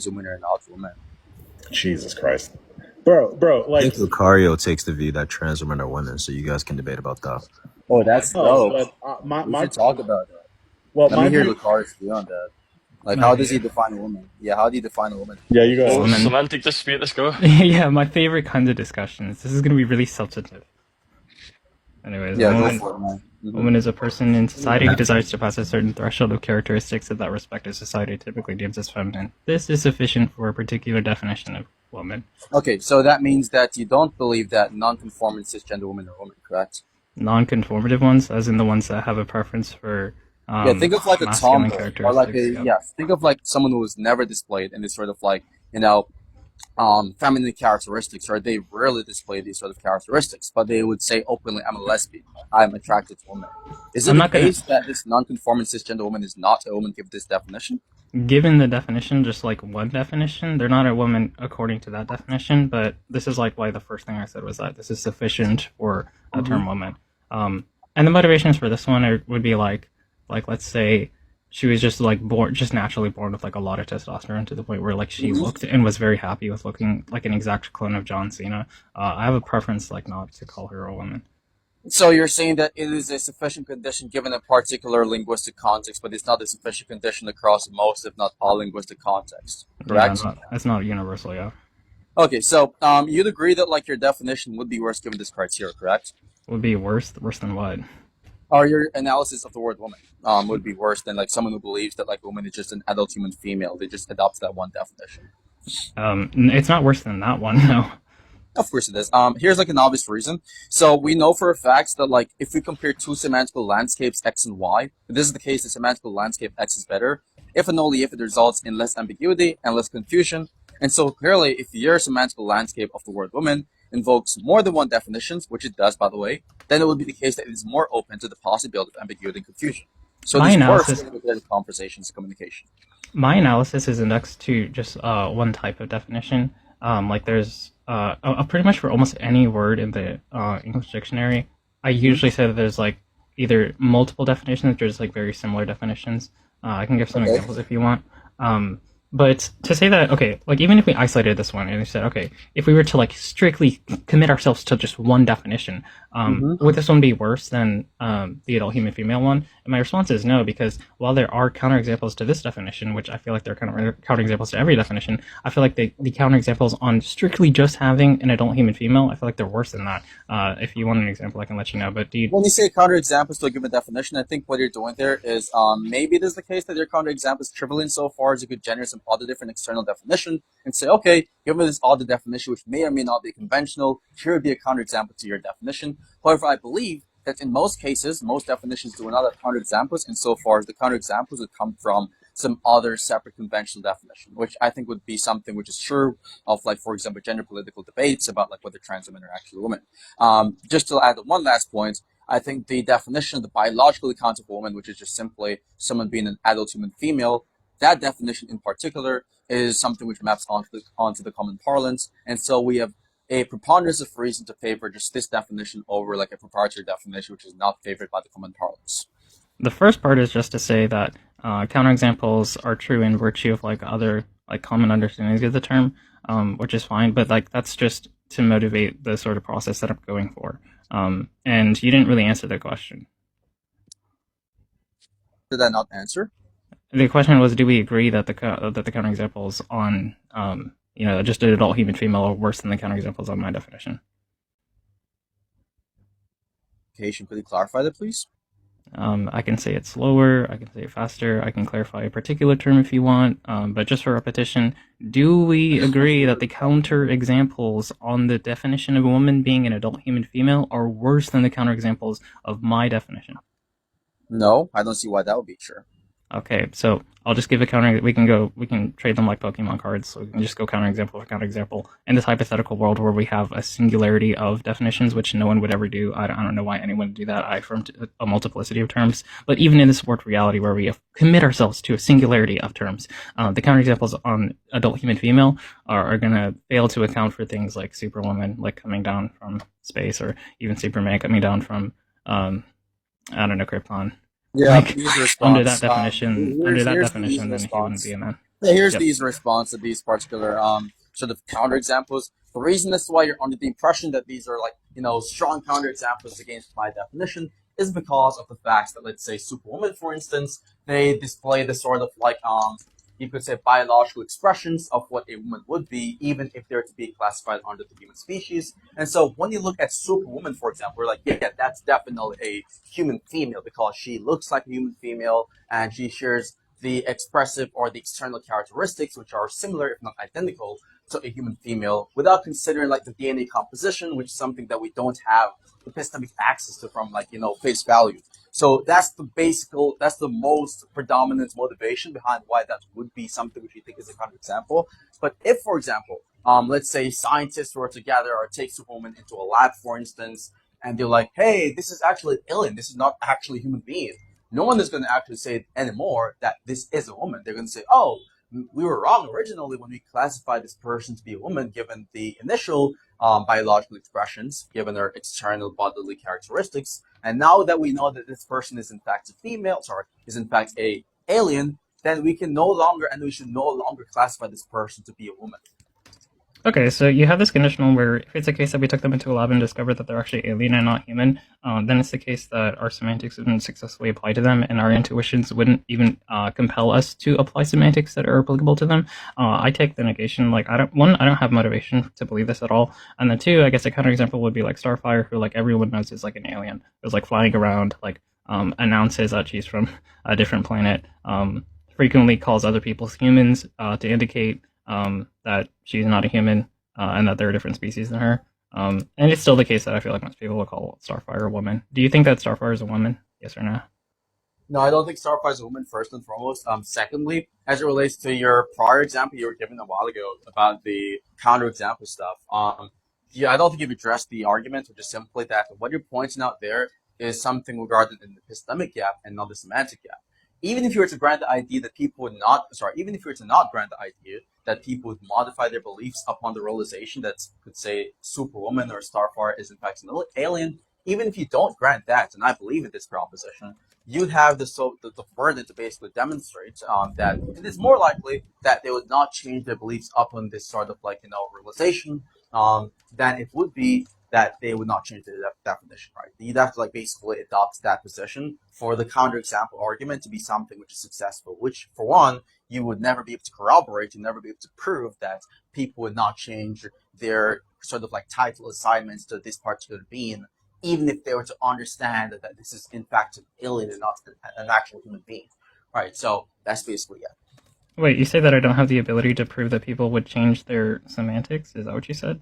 women are not women. Jesus Christ. Bro, I like, think Lucario takes the view that trans women are women, so you guys can debate about that. Oh, that's no, dope. but We should talk about that. well, Let me my hear view. Lucario's view on that. Like, how does Okay. he define a woman? Yeah, how do you define a woman? Yeah, you go Oh, ahead. woman. Man. Semantic dispute, let's go. Yeah, my favorite kinds of discussions. This is going to be really substantive. Anyways, Yeah, go for it, man. a woman is a person in society who desires to pass a certain threshold of characteristics that respective society typically deems as feminine. This is sufficient for a particular definition of woman. Okay, so that means that you don't believe that non-conforming cisgender women are women, correct? Non-conformative ones, as in the ones that have a preference for Yeah, think of like a masculine tomboy, or like characteristics. think of like someone who was never displayed in this sort of like, feminine characteristics, or they rarely display these sort of characteristics, but they would say openly, I'm a lesbian, I'm attracted to women. Is it the case that this non-conforming cisgender woman is not a woman given this definition? Given the definition, just like one definition, they're not a woman according to that definition, but this is like why the first thing I said was that this is sufficient for a term woman. And the motivations for this one would be like let's say she was just like just naturally born with like a lot of testosterone to the point where like she looked and was very happy with looking like an exact clone of John Cena. I have a preference like not to call her a woman. So you're saying that it is a sufficient condition given a particular linguistic context, but it's not a sufficient condition across most, if not all, linguistic contexts, correct? Yeah, it's not universal, yeah. Okay, so you'd agree that like your definition would be worse given this criteria, correct? Would be worse than what? Or your analysis of the word woman would be worse than like someone who believes that like woman is just an adult human female. They just adopt that one definition. It's not worse than that one, no. Of course it is. Here's like an obvious reason. So we know for a fact that like if we compare two semantical landscapes X and Y, if this is the case, the semantical landscape X is better, if and only if it results in less ambiguity and less confusion. And so clearly, if your semantical landscape of the word woman invokes more than one definitions, which it does, by the way, then it would be the case that it is more open to the possibility of ambiguity and confusion. So this works with conversations and communication. My analysis is indexed to just one type of definition. Like there's pretty much for almost any word in the English dictionary, I usually say that there's like either multiple definitions or just like very similar definitions. I can give some examples if you want. But to say that, okay, like even if we isolated this one and we said, okay, if we were to like strictly commit ourselves to just one definition, would this one be worse than the adult human female one? And my response is no, because while there are counterexamples to this definition, which I feel like there are kind of counterexamples to every definition, I feel like the counterexamples on strictly just having an adult human female, I feel like they're worse than that. If you want an example, I can let you know. But when you say counterexamples to a given definition, I think what you're doing there is maybe it is the case that your counterexample is trivial insofar as you could generate some other different external definition and say, okay, given this other definition, which may or may not be conventional, here would be a counterexample to your definition. However, I believe that in most cases, most definitions do not have counterexamples insofar as the counterexamples would come from some other separate conventional definition, which I think would be something which is true of, like, for example, gender political debates about like whether trans women are actually women. Just to add one last point, I think the definition of the biologically counted woman, which is just simply someone being an adult human female, that definition in particular is something which maps onto the common parlance. And so we have a preponderance of reason to favor just this definition over like a proprietary definition, which is not favored by the common parlance. The first part is just to say that counterexamples are true in virtue of like other like common understandings of the term, which is fine, but like that's just to motivate the sort of process that I'm going for. And you didn't really answer the question. Did I not answer? The question was, do we agree that the counterexamples on just an adult human female are worse than the counterexamples on my definition? Okay, could you clarify that, please? I can say it slower, I can say it faster, I can clarify a particular term if you want, but just for repetition, do we agree that the counterexamples on the definition of a woman being an adult human female are worse than the counterexamples of my definition? No, I don't see why that would be true. Okay, so I'll just give a counter. We can trade them like Pokemon cards. So we can just go counterexample for counterexample. In this hypothetical world where we have a singularity of definitions, which no one would ever do, I don't know why anyone would do that. I affirmed a multiplicity of terms. But even in this world reality where we commit ourselves to a singularity of terms, the counterexamples on adult human female are going to fail to account for things like superwoman, like coming down from space, or even Superman coming down from, I don't know, Krypton. Yeah, like, under that definition, then he wouldn't be a man. Yeah, here's Yep. these response to these particular sort of counterexamples. The reason that's why you're under the impression that these are like, strong counterexamples against my definition is because of the facts that, let's say, Superwoman, for instance, they display the sort of like you could say biological expressions of what a woman would be, even if they're to be classified under the human species. And so when you look at Superwoman, for example, we're like, yeah, that's definitely a human female because she looks like a human female and she shares the expressive or the external characteristics which are similar, if not identical, to a human female, without considering like the DNA composition, which is something that we don't have epistemic access to from like face value. So that's the most predominant motivation behind why that would be something which we think is a counterexample. But if, for example, let's say scientists were to gather or take Superwoman into a lab, for instance, and they're like, hey, this is actually an alien. This is not actually a human being. No one is going to actually say anymore that this is a woman. They're going to say, oh, we were wrong originally when we classified this person to be a woman, given the initial biological expressions, given their external bodily characteristics. And now that we know that this person is in fact a female, is in fact a alien, then we can no longer and we should no longer classify this person to be a woman. Okay, so you have this conditional where if it's a case that we took them into a lab and discovered that they're actually alien and not human, then it's the case that our semantics wouldn't successfully apply to them, and our intuitions wouldn't even compel us to apply semantics that are applicable to them. I take the negation like I don't have motivation to believe this at all, and then two, I guess a counterexample would be like Starfire, who like everyone knows is like an alien, who's like flying around, like announces that she's from a different planet, frequently calls other people's humans to indicate that she's not a human and that there are different species than her. And it's still the case that I feel like most people will call Starfire a woman. Do you think that Starfire is a woman? Yes or no? No, I don't think Starfire is a woman, first and foremost. Secondly, as it relates to your prior example you were given a while ago about the counterexample stuff, yeah, I don't think you've addressed the argument, which is simply that what you're pointing out there is something regarding an epistemic gap and not the semantic gap. Even if you were to grant the idea that people would not, even if you were to not grant the idea that people would modify their beliefs upon the realization that, could say, Superwoman or Starfire is in fact an alien, even if you don't grant that, and I believe in this proposition, you'd have the burden to basically demonstrate that it is more likely that they would not change their beliefs upon this sort of like realization than it would be that they would not change the definition, right? You'd have to like basically adopt that position for the counterexample argument to be something which is successful, which for one, you would never be able to corroborate, you'd never be able to prove that people would not change their sort of like title assignments to this particular being, even if they were to understand that this is in fact an alien and not an actual human being. Right, so that's basically it. Wait, you say that I don't have the ability to prove that people would change their semantics? Is that what you said?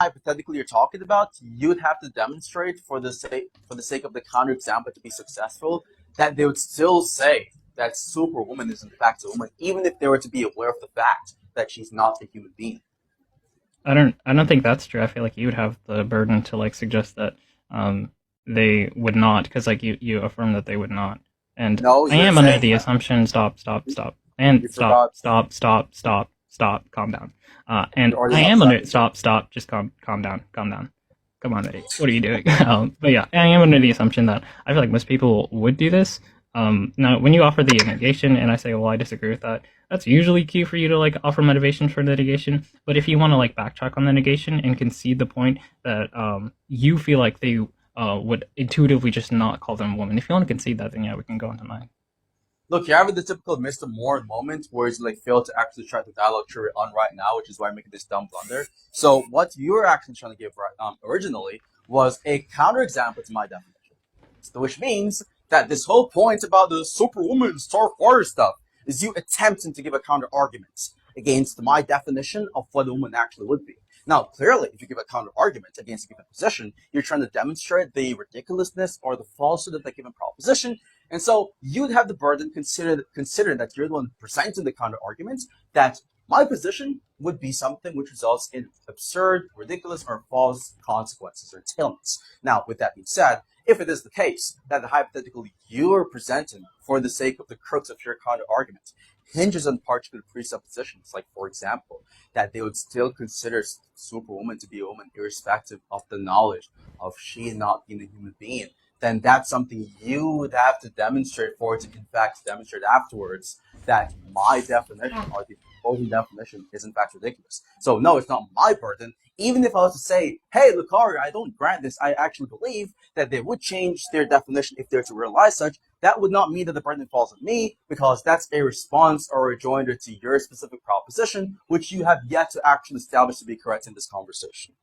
Hypothetically you're talking about, you'd have to demonstrate for the sake of the counterexample to be successful that they would still say that Superwoman is in fact a woman, even if they were to be aware of the fact that she's not a human being. I don't think that's true. I feel like you would have the burden to like suggest that they would not, because like you affirm that they would not. And No, I you're am under saying the that. assumption. Stop. You And forgot. stop. Calm down. And You're already I am under. upset. Stop. Just calm down. Come on, Eddie. What are you doing? But yeah, I am under the assumption that I feel like most people would do this. Now, when you offer the negation, and I say, well, I disagree with that, that's usually key for you to like offer motivation for the negation. But if you want to like backtrack on the negation and concede the point that you feel like they would intuitively just not call them a woman, if you want to concede that, then yeah, we can go into mine. Look, you're having the typical Mr. Moore moment where he's like failed to actually try to dialogue through it on right now, which is why I'm making this dumb blunder. So what you were actually trying to give originally was a counterexample to my definition, which means that this whole point about the Superwoman Starfire stuff is you attempting to give a counter argument against my definition of what a woman actually would be. Now, clearly, if you give a counter argument against a given position, you're trying to demonstrate the ridiculousness or the falsehood of that given proposition. And so you'd have the burden, considering that you're the one presenting the counter argument, that my position would be something which results in absurd, ridiculous, or false consequences or entailments. Now, with that being said, if it is the case that the hypothetical you are presenting for the sake of the crux of your counter argument hinges on particular presuppositions, like, for example, that they would still consider Superwoman to be a woman irrespective of the knowledge of she not being a human being, then that's something you would have to demonstrate for it to, in fact, demonstrate afterwards that my definition or the opposing definition is in fact ridiculous. So no, it's not my burden. Even if I was to say, hey, Lucario, I don't grant this, I actually believe that they would change their definition if they're to realize such, that would not mean that the burden falls on me, because that's a response or a rejoinder to your specific proposition, which you have yet to actually establish to be correct in this conversation.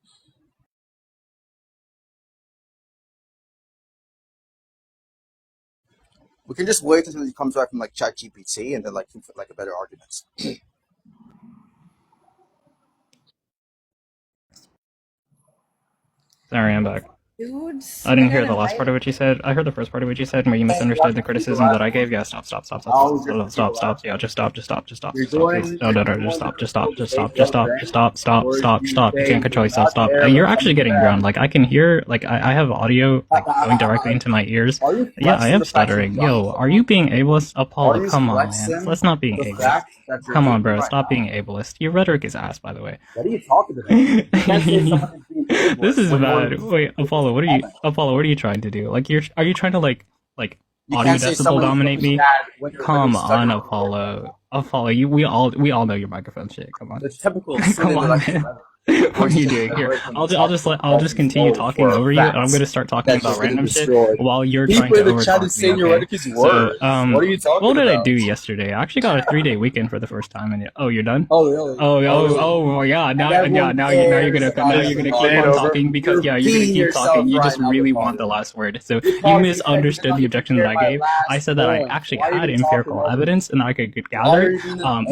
We can just wait until it comes back from like ChatGPT and then like a better argument. Sorry, I'm back. Dudes, I didn't hear the last part of what you said. I heard the first part of what you said, where you misunderstood the criticism that I gave. Yeah, stop. Yeah, just stop. You're Please. doing. No, just stop. You can't control yourself. Stop. You're actually getting drowned. Like I can hear. Like I have audio like going directly into my ears. Yeah, I am stuttering. Yo, are you being ableist? Apollo, come on, man. Let's not being ableist. Come on, bro. Stop being ableist. Your rhetoric is ass, by the way. What are you talking about? This is bad. Wait, Apollo, what are you trying to do? Like, are you trying to like audio decibel dominate me? Come on, Apollo. We all know your microphone shit. Come on. The typical. Come on, man. What are you doing here? I'll just continue talking over you, and I'm gonna start talking about random shit while you're trying to overtalk me. Okay? So, what are you talking what did about? I do yesterday? I actually got a 3-day weekend for the first time, and oh, you're done? Oh, really? Oh, yeah. Now you're gonna keep on talking because you're gonna keep talking. You just really want the last word. So you misunderstood the objection that I gave. I said that I actually had empirical evidence and I could gather,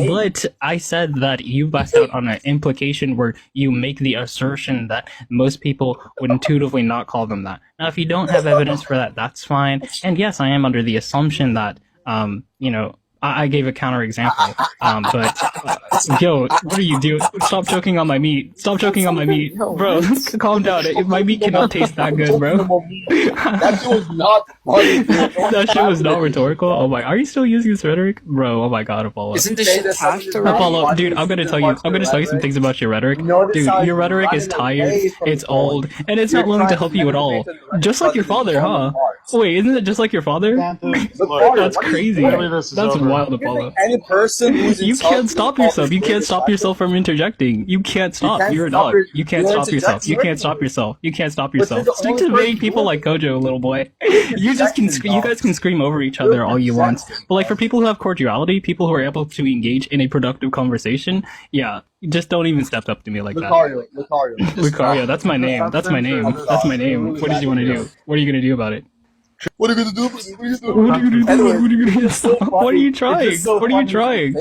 but I said that you bust out on an implication where you make the assertion that most people would intuitively not call them that. Now, if you don't have evidence for that, that's fine. And yes, I am under the assumption that, I gave a counterexample. But yo, what are you doing? Stop choking on my meat. Stop choking on my meat. Bro, calm down. My meat cannot taste that good, bro. That shit was not funny. That shit was not rhetorical. Oh my, are you still using this rhetoric? Bro, oh my god, Apollo. Isn't this shit tagged already? Apollo, dude, I'm gonna tell you some things about your rhetoric. Dude, your rhetoric is tired, it's old, and it's not willing to help you at all. Just like your father, huh? Wait, isn't it just like your father? That's crazy. That's wild, Apollo. Any person who's You can't stop yourself. You can't stop yourself from interjecting. You can't stop. You're a dog. You can't stop yourself. You can't stop yourself. You can't stop yourself. Stick to vague people like Kojo, little boy. You guys can scream over each other all you want. But like for people who have cordiality, people who are able to engage in a productive conversation, yeah, just don't even step up to me like that. Lucario, that's my name. That's my name. What did you want to do? What are you gonna do about it? What are you gonna do? What are you trying?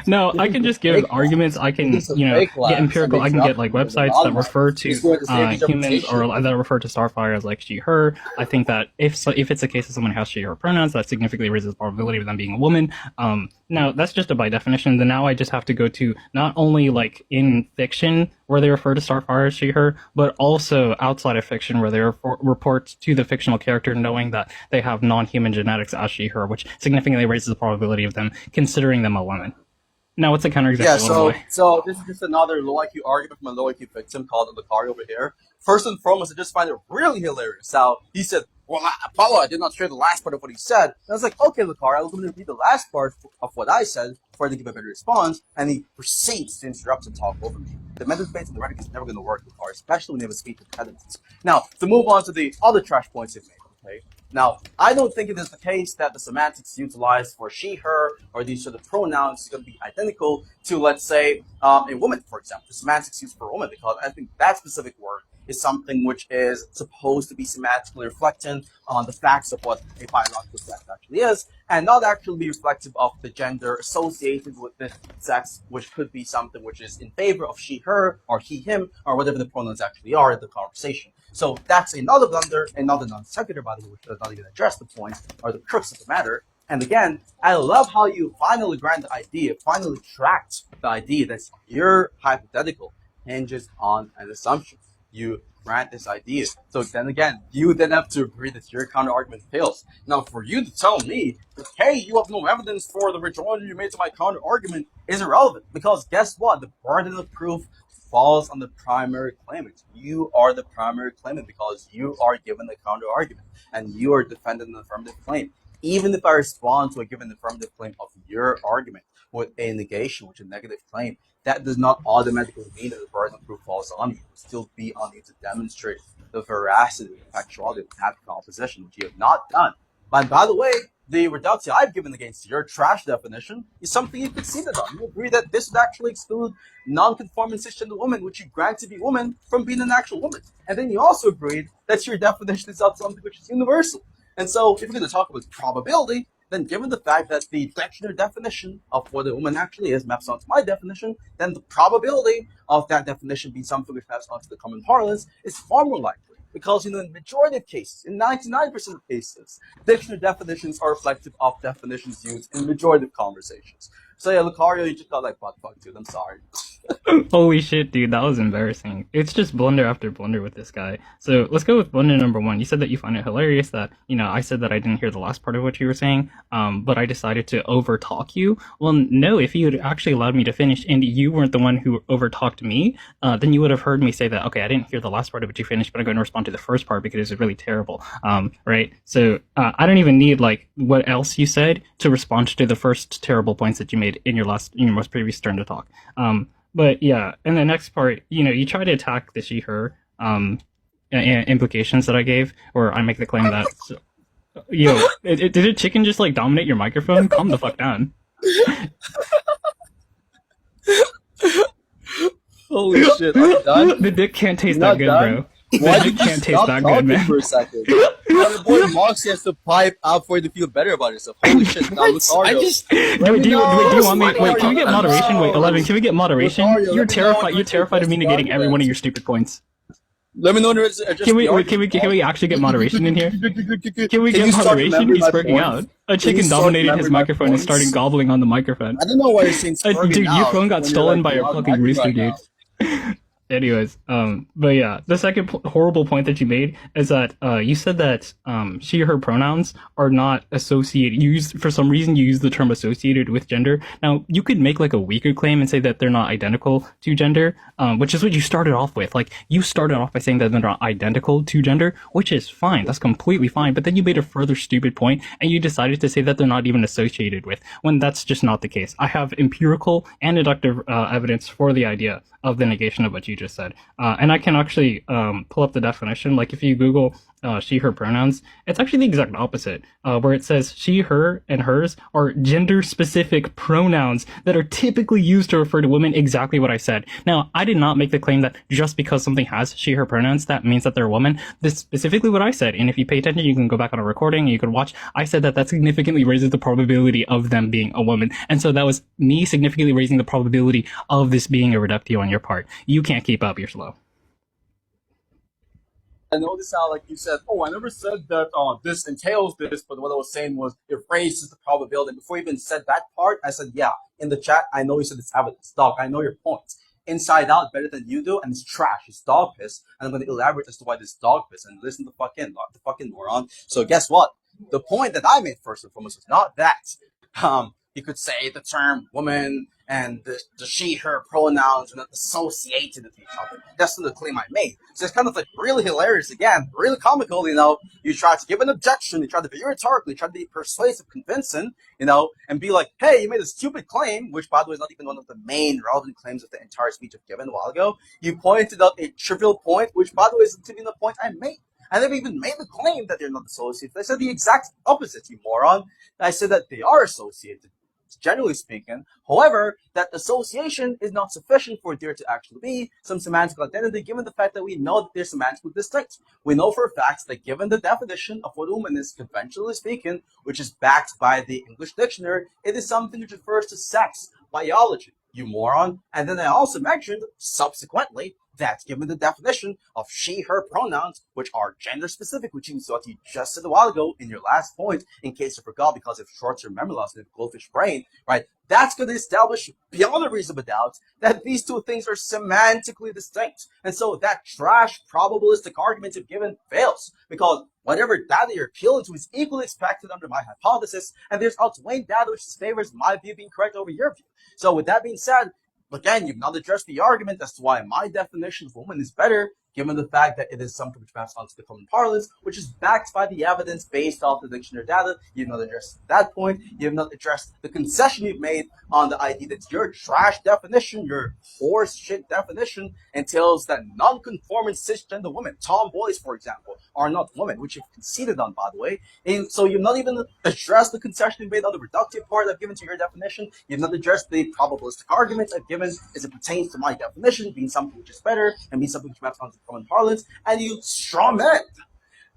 No, I can just give arguments. I can, get empirical. I can get like websites that refer to humans or that refer to starfire as like she, her. I think that if it's a case of someone who has she, her pronouns, that significantly raises the probability of them being a woman. Now that's just a by definition. Then now I just have to go to not only like in fiction where they refer to starfire as she, her, but also outside of fiction where they report to the fictional character knowing that they have non-human genetics as she, her, which significantly raises the probability of them considering them a woman. Now, what's a counterexample? Yeah, so this is just another low IQ argument from a low IQ victim called Lucario over here. First and foremost, I just find it really hilarious how he said, well, Apollo, I did not share the last part of what he said. And I was like, okay, Lucario, I'm going to repeat the last part of what I said before I give a better response. And he proceeds to interrupt and talk over me. The method based and the rhetoric is never going to work, Lucario, especially when you have a speech impediment. Now, to move on to the other trash points you've made, okay? Now, I don't think it is the case that the semantics utilized for she, her, or these sort of pronouns is going to be identical to, let's say, a woman, for example. The semantics used for a woman, because I think that specific word is something which is supposed to be semantically reflecting on the facts of what a biological sex actually is, and not actually be reflective of the gender associated with this sex, which could be something which is in favor of she, her, or he, him, or whatever the pronouns actually are in the conversation. So that's another blunder, another non sequitur, by the way, which does not even address the point or the crux of the matter. And again, I love how you finally grant the idea, finally tracked the idea that your hypothetical hinges on an assumption. You grant this idea. So then again, you then have to agree that your counter argument fails. Now, for you to tell me that, hey, you have no evidence for the rejoinder you made to my counter argument is irrelevant, because guess what? The burden of proof falls on the primary claimant. You are the primary claimant because you are given the counter argument and you are defending an affirmative claim. even if I respond to a given affirmative claim of your argument with a negation, which is a negative claim, that does not automatically mean that the burden of proof falls on you. It will still be on you to demonstrate the veracity and factuality of that proposition, which you have not done. But by the way, the reduction I've given against your trash definition is something you conceded on. You agree that this would actually exclude non-conforming cisgender women, which you grant to be women, from being an actual woman. And then you also agreed that your definition is not something which is universal. And so, if we're going to talk about probability, then given the fact that the dictionary definition of what a woman actually is maps onto my definition, then the probability of that definition being something which maps onto the common parlance is far more likely. Because in the majority of cases, in 99% of cases, dictionary definitions are reflective of definitions used in the majority of conversations. So yeah, Lucario, you just got like butt fucked, dude. I'm sorry. Holy shit, dude, that was embarrassing. It's just blunder after blunder with this guy. So let's go with blunder number one. You said that you find it hilarious that, I said that I didn't hear the last part of what you were saying, but I decided to overtalk you. Well, no, if you had actually allowed me to finish and you weren't the one who overtalked me, then you would have heard me say that, okay, I didn't hear the last part of what you finished, but I'm going to respond to the first part because it's really terrible. Right? So I don't even need like what else you said to respond to the first terrible points that you made in your most previous turn to talk. But yeah, in the next part, you try to attack the she/her implications that I gave, or I make the claim that, did a chicken just like dominate your microphone? Calm the fuck down. Holy shit, are you done? The dick can't taste Not that good, done? bro. Why The did dick you can't taste stop that good, talking man. for a second? Your boy Moxie has to pipe out for you to feel better about yourself. Holy shit, now Lucario. I just Do you want me? Wait, can we get moderation? Wait, 11, can we get moderation? Lucario, You're let me know terrified. when You're you terrified of me take negating this every one of argument. your stupid points. Let me know when it's just Can we? the Wait, can we actually get moderation in here? Can we Can get you start moderation? remembering He's my freaking points? out. A chicken start dominated his remembering my microphone and points? started gobbling on the microphone. I don't know why you're saying squirming Dude, now your phone got when you're, stolen like, by a beyond fucking acting rooster, right dude. now. Anyways, but yeah, the second horrible point that you made is that you said that she/her pronouns are not associated. For some reason, you use the term associated with gender. Now, you could make like a weaker claim and say that they're not identical to gender, which is what you started off with. Like, you started off by saying that they're not identical to gender, which is fine. That's completely fine. But then you made a further stupid point, and you decided to say that they're not even associated with, when that's just not the case. I have empirical and deductive evidence for the idea of the negation of what you just said. And I can actually pull up the definition. Like if you Google she/her pronouns, it's actually the exact opposite, where it says she, her, and hers are gender-specific pronouns that are typically used to refer to women, exactly what I said. Now, I did not make the claim that just because something has she, her pronouns, that means that they're a woman. This is specifically what I said, and if you pay attention, you can go back on a recording, and you can watch. I said that significantly raises the probability of them being a woman, and so that was me significantly raising the probability of this being a reductio on your part. You can't keep up, you're slow. I know this sound like you said, oh, I never said that this entails this, but what I was saying was it raises the probability. Before you even said that part, I said, yeah, in the chat, I know you said it's evidence. Dog, I know your points. Inside out better than you do, and it's trash. It's dog piss. And I'm going to elaborate as to why this dog piss, and listen the fucking moron. So guess what? The point that I made first and foremost was not that. You could say the term woman and the she, her pronouns are not associated with each other. That's not the claim I made. So it's kind of like really hilarious again, really comical, You try to give an objection, you try to be rhetorical, you try to be persuasive, convincing, and be like, hey, you made a stupid claim, which by the way is not even one of the main relevant claims of the entire speech I've given a while ago. You pointed out a trivial point, which by the way isn't even the point I made. I never even made the claim that they're not associated. I said the exact opposite, you moron. I said that they are associated, generally speaking. However, that association is not sufficient for there to actually be some semantic identity, given the fact that we know that they're semantically distinct. We know for a fact that given the definition of what a woman is, conventionally speaking, which is backed by the English dictionary, it is something which refers to sex, biology, you moron. And then I also mentioned, subsequently, that given the definition of she, her pronouns, which are gender specific, which is what you just said a while ago in your last point, in case you forgot because of short-term memory loss and goldfish brain, right? That's going to establish beyond a reasonable doubt that these two things are semantically distinct. And so that trash probabilistic argument you've given fails, because whatever data you're appealing to is equally expected under my hypothesis, and there's outweighing data which favors my view being correct over your view. So with that being said, again, you've not addressed the argument as to why my definition of woman is better, given the fact that it is something which maps onto the common parlance, which is backed by the evidence based off the dictionary data. You've not addressed that point. You have not addressed the concession you've made on the idea that your trash definition, your horse shit definition, entails that non-conforming cisgender women, tomboys, for example, are not women, which you've conceded on, by the way. And so you've not even addressed the concession you made on the reductive part I've given to your definition. You've not addressed the probabilistic arguments I've given as it pertains to my definition, being something which is better and being something which maps onto common parlance. And you strawman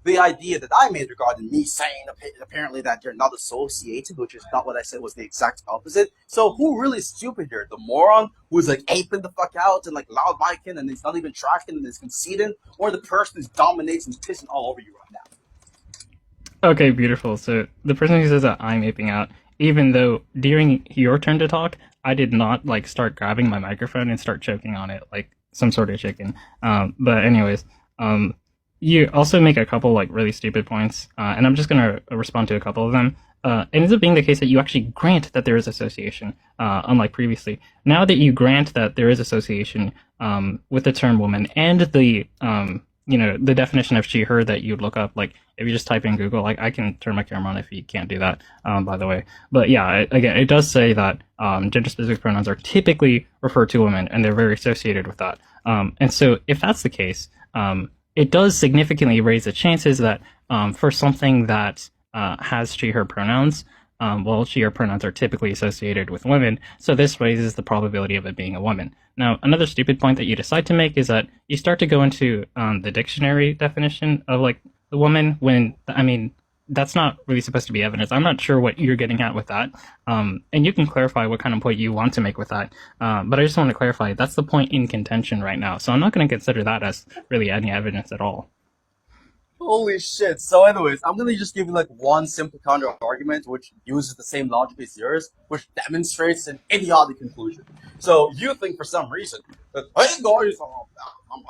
the idea that I made regarding me saying apparently that you're not associated, which is not what I said, was the exact opposite. So who really is stupid here? The moron who's like aping the fuck out and like loud micing and is not even tracking and is conceding, or the person who's dominates and pissing all over you right now? Okay, beautiful. So the person who says that I'm aping out, even though during your turn to talk, I did not like start grabbing my microphone and start choking on it like some sort of chicken. But anyways, you also make a couple like really stupid points, and I'm just gonna respond to a couple of them. It ends up being the case that you actually grant that there is association, unlike previously. Now that you grant that there is association with the term woman and the the definition of she her that you'd look up, like if you just type in Google, like I can turn my camera on if you can't do that, by the way. But yeah, again, it does say that gender-specific pronouns are typically referred to women, and they're very associated with that. And so if that's the case, it does significantly raise the chances that for something that has she her pronouns, she her pronouns are typically associated with women, so this raises the probability of it being a woman. Now, another stupid point that you decide to make is that you start to go into the dictionary definition of like the woman, when I mean that's not really supposed to be evidence. I'm not sure what you're getting at with that, and you can clarify what kind of point you want to make with that. But I just want to clarify that's the point in contention right now, so I'm not going to consider that as really any evidence at all. Holy shit. So anyways, I'm gonna just give you like one simple counter argument which uses the same logic as yours, which demonstrates an idiotic conclusion. So you think for some reason that, hey guys,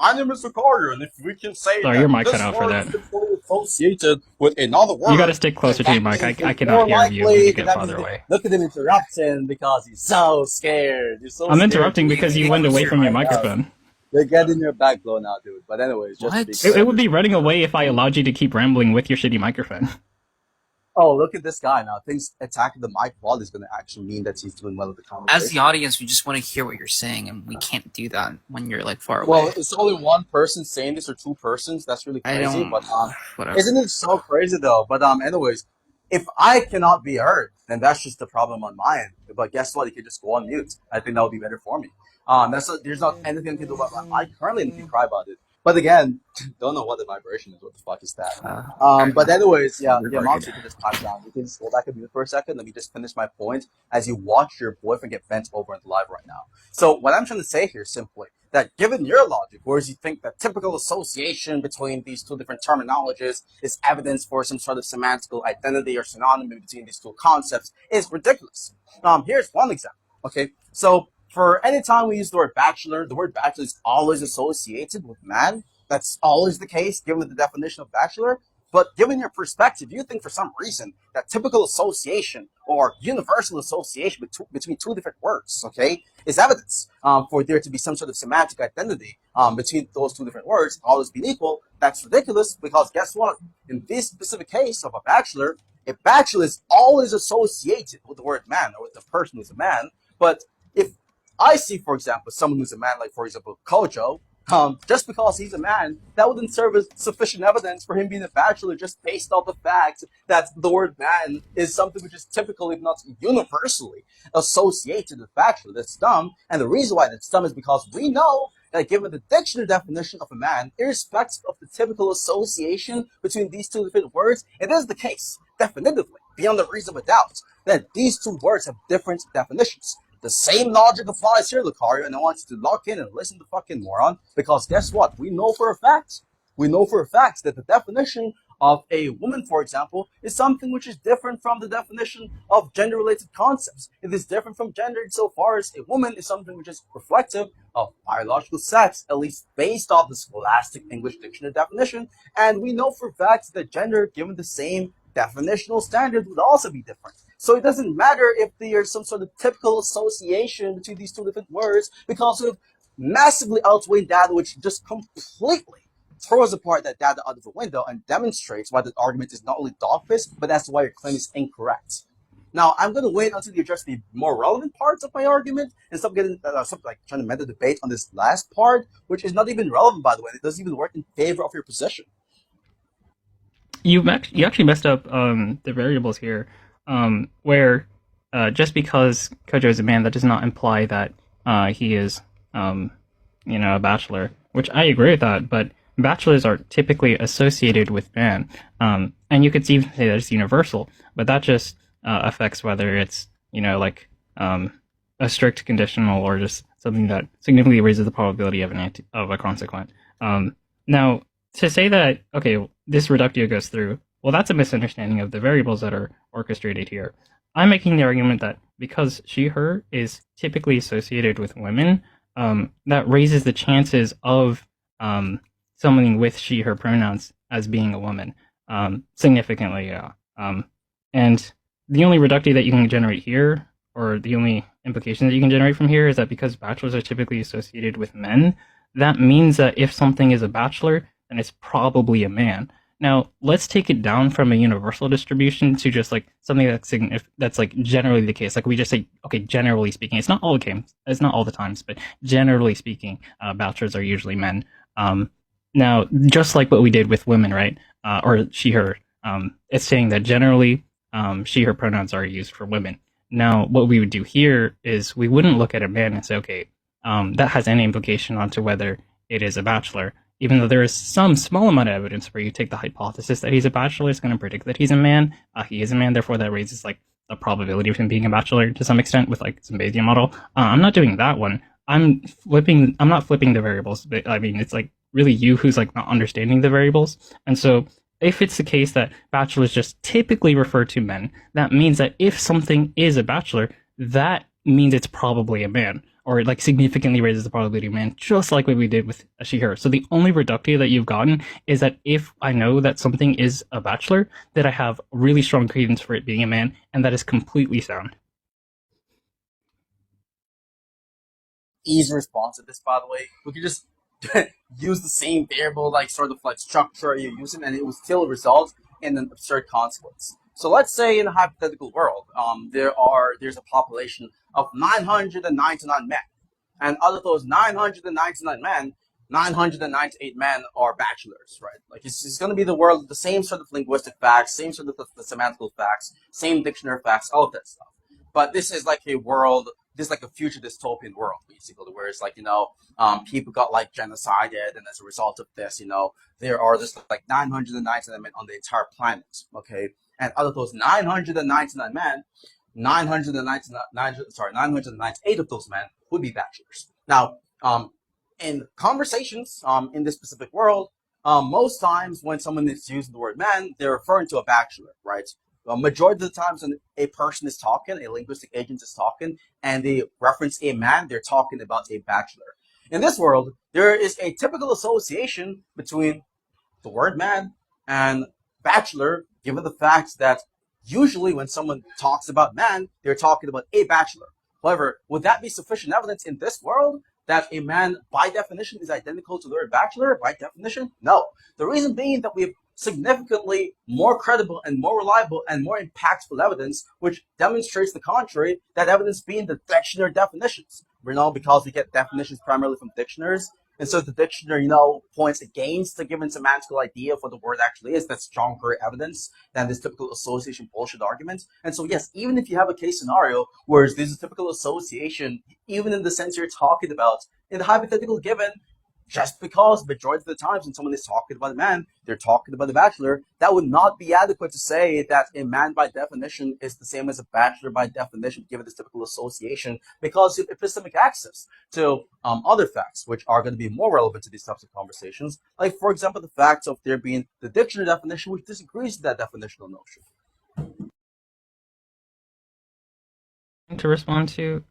my name is Lucario, and if we can say Sorry, that your mic this cut out for word that. is associated with another word, You got to stick closer to your mic. I cannot hear you when you get farther away. Look at him interrupting because he's so scared. You're so I'm scared. interrupting because you went away from your microphone. You're getting your back blown out, dude. But anyways, just to be It clear. would be running away if I allowed you to keep rambling with your shitty microphone. Oh, look at this guy now. Thinks attacking the mic wall is going to actually mean that he's doing well with the conversation. As the audience, we just want to hear what you're saying, and we can't do that when you're like far away. Well, it's only one person saying this or two persons. That's really crazy. But whatever. isn't it so crazy though? But anyways, if I cannot be heard, then that's just the problem on my end. But guess what? You can just go on mute. I think that would be better for me. There's not anything I can do about my mic currently, and you can cry about it. But again, don't know what the vibration is. What the fuck is that? But anyways, Moms, you can just pipe down. You can just go back and mute for a second. Let me just finish my point as you watch your boyfriend get bent over in the live right now. So what I'm trying to say here is simply that given your logic, whereas you think that typical association between these two different terminologies is evidence for some sort of semantical identity or synonymy between these two concepts, is ridiculous. Here's one example. Okay, so for any time we use the word bachelor is always associated with man. That's always the case, given the definition of bachelor. But given your perspective, you think for some reason that typical association or universal association between two different words, okay, is evidence for there to be some sort of semantic identity between those two different words, always being equal. That's ridiculous, because guess what? In this specific case of a bachelor is always associated with the word man, or with the person who's a man. But if I see, for example, someone who's a man, like, for example, Kojo, just because he's a man, that wouldn't serve as sufficient evidence for him being a bachelor, just based off the fact that the word man is something which is typically, if not universally, associated with bachelor. That's dumb. And the reason why that's dumb is because we know that given the dictionary definition of a man, irrespective of the typical association between these two different words, it is the case, definitively, beyond the reason of a doubt, that these two words have different definitions. The same logic applies here, Lucario, and I want you to lock in and listen to fucking moron, because guess what? We know for a fact that the definition of a woman, for example, is something which is different from the definition of gender-related concepts. It is different from gender insofar as a woman is something which is reflective of biological sex, at least based off the scholastic English dictionary definition. And we know for a fact that gender, given the same definitional standard, would also be different. So it doesn't matter if there's some sort of typical association between these two different words, because we have massively outweighed data which just completely throws apart that data out of the window and demonstrates why the argument is not only dogfish, but that's why your claim is incorrect. Now, I'm going to wait until you address the more relevant parts of my argument and stop getting trying to meta debate on this last part, which is not even relevant, by the way. It doesn't even work in favor of your position. You actually messed up the variables here, where just because Kojo is a man, that does not imply that he is, a bachelor. Which I agree with that, but bachelors are typically associated with man, and you could even say that it's universal, but that just affects whether it's a strict conditional or just something that significantly raises the probability of a consequent. Now, to say that this reductio goes through, well, that's a misunderstanding of the variables that are orchestrated here. I'm making the argument that because she/her is typically associated with women, that raises the chances of someone with she/her pronouns as being a woman significantly. Yeah. And the only reductio that you can generate here, or the only implication that you can generate from here, is that because bachelors are typically associated with men, that means that if something is a bachelor, then it's probably a man. Now, let's take it down from a universal distribution to just like something that's like generally the case. Like we just say, generally speaking, it's not all the times, but generally speaking, bachelors are usually men. Now, just like what we did with women, right? Or she/her, it's saying that generally she/her pronouns are used for women. Now, what we would do here is we wouldn't look at a man and say, that has any implication onto whether it is a bachelor. Even though there is some small amount of evidence where you take the hypothesis that he's a bachelor, it's going to predict that he's a man. He is a man, therefore that raises like the probability of him being a bachelor to some extent with like some Bayesian model. I'm not doing that one. I'm not flipping the variables. But, I mean, it's like really you who's like not understanding the variables. And so if it's the case that bachelors just typically refer to men, that means that if something is a bachelor, that means it's probably a man, or like significantly raises the probability of man, just like what we did with a she/her. So the only reductio that you've gotten is that if I know that something is a bachelor, that I have really strong credence for it being a man, and that is completely sound. Easy response to this, by the way. We could just use the same variable, like sort of like structure you're using, and it will still result in an absurd consequence. So let's say in a hypothetical world, there's a population of 999 men, and out of those 999 men, 998 men are bachelors, right? Like it's going to be the world, the same sort of linguistic facts, same sort of the semantical facts, same dictionary facts, all of that stuff. But this is like a world. This is like a future dystopian world, basically, where it's like, people got like genocided, and as a result of this, there are just like 999 men on the entire planet, okay? And out of those 999 men, 998 of those men would be bachelors. Now, in conversations in this specific world, most times when someone is using the word man, they're referring to a bachelor, right? Majority of the times when a person is talking, a linguistic agent is talking, and they reference a man, they're talking about a bachelor. In this world, there is a typical association between the word man and bachelor, given the fact that usually when someone talks about man, they're talking about a bachelor. However, would that be sufficient evidence in this world that a man, by definition, is identical to the word bachelor? By definition, no. The reason being that we have significantly more credible and more reliable and more impactful evidence, which demonstrates the contrary, that evidence being the dictionary definitions. Because we get definitions primarily from dictionaries, and so the dictionary, points against the given semantical idea of what the word actually is. That's stronger evidence than this typical association bullshit argument. And so, yes, even if you have a case scenario where there's a typical association, even in the sense you're talking about, in the hypothetical given, just because majority of the times when someone is talking about a man, they're talking about a bachelor, that would not be adequate to say that a man by definition is the same as a bachelor by definition, given this typical association, because you have epistemic access to other facts, which are going to be more relevant to these types of conversations. Like, for example, the fact of there being the dictionary definition, which disagrees with that definitional notion. To respond to,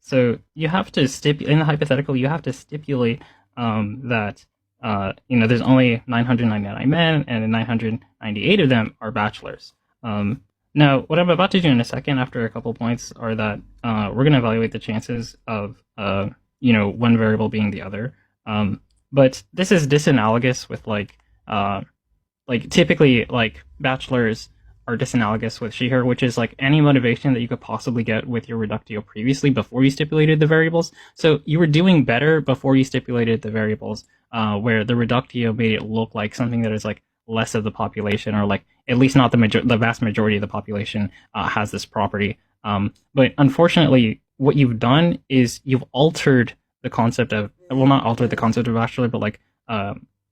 so you have to in the hypothetical, you have to stipulate that there's only 999 men and 998 of them are bachelors. Now, what I'm about to do in a second, after a couple points, are that we're going to evaluate the chances of one variable being the other. But this is disanalogous with typically bachelors are disanalogous with she/her, which is like any motivation that you could possibly get with your reductio previously before you stipulated the variables. So you were doing better before you stipulated the variables, where the reductio made it look like something that is like less of the population, or like at least not the vast majority of the population has this property. But unfortunately, what you've done is you've altered the concept of, well, not altered the concept of bachelor, but like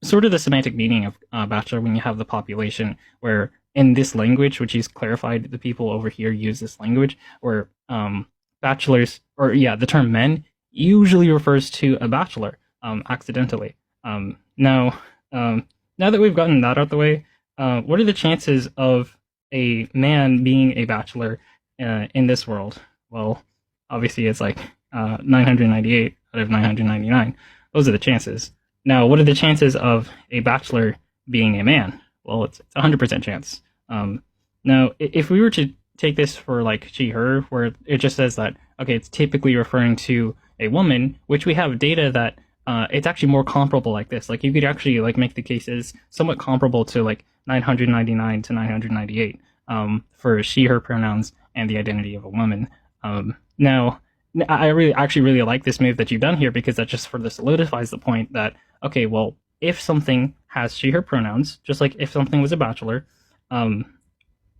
sort of the semantic meaning of bachelor when you have the population, where in this language, which he's clarified, the people over here use this language, where bachelors, or yeah, the term men usually refers to a bachelor accidentally. Now that we've gotten that out the way, what are the chances of a man being a bachelor in this world? Well, obviously it's like 998 out of 999. Those are the chances. Now, what are the chances of a bachelor being a man? Well, it's 100% chance. Now, if we were to take this for like she/her, where it just says that, okay, it's typically referring to a woman, which we have data that it's actually more comparable like this. Like you could actually like make the cases somewhat comparable to like 999 to 998 for she/her pronouns and the identity of a woman. Now, I actually really like this move that you've done here, because that just further solidifies the point that, okay, well, if something has she/her pronouns, just like if something was a bachelor,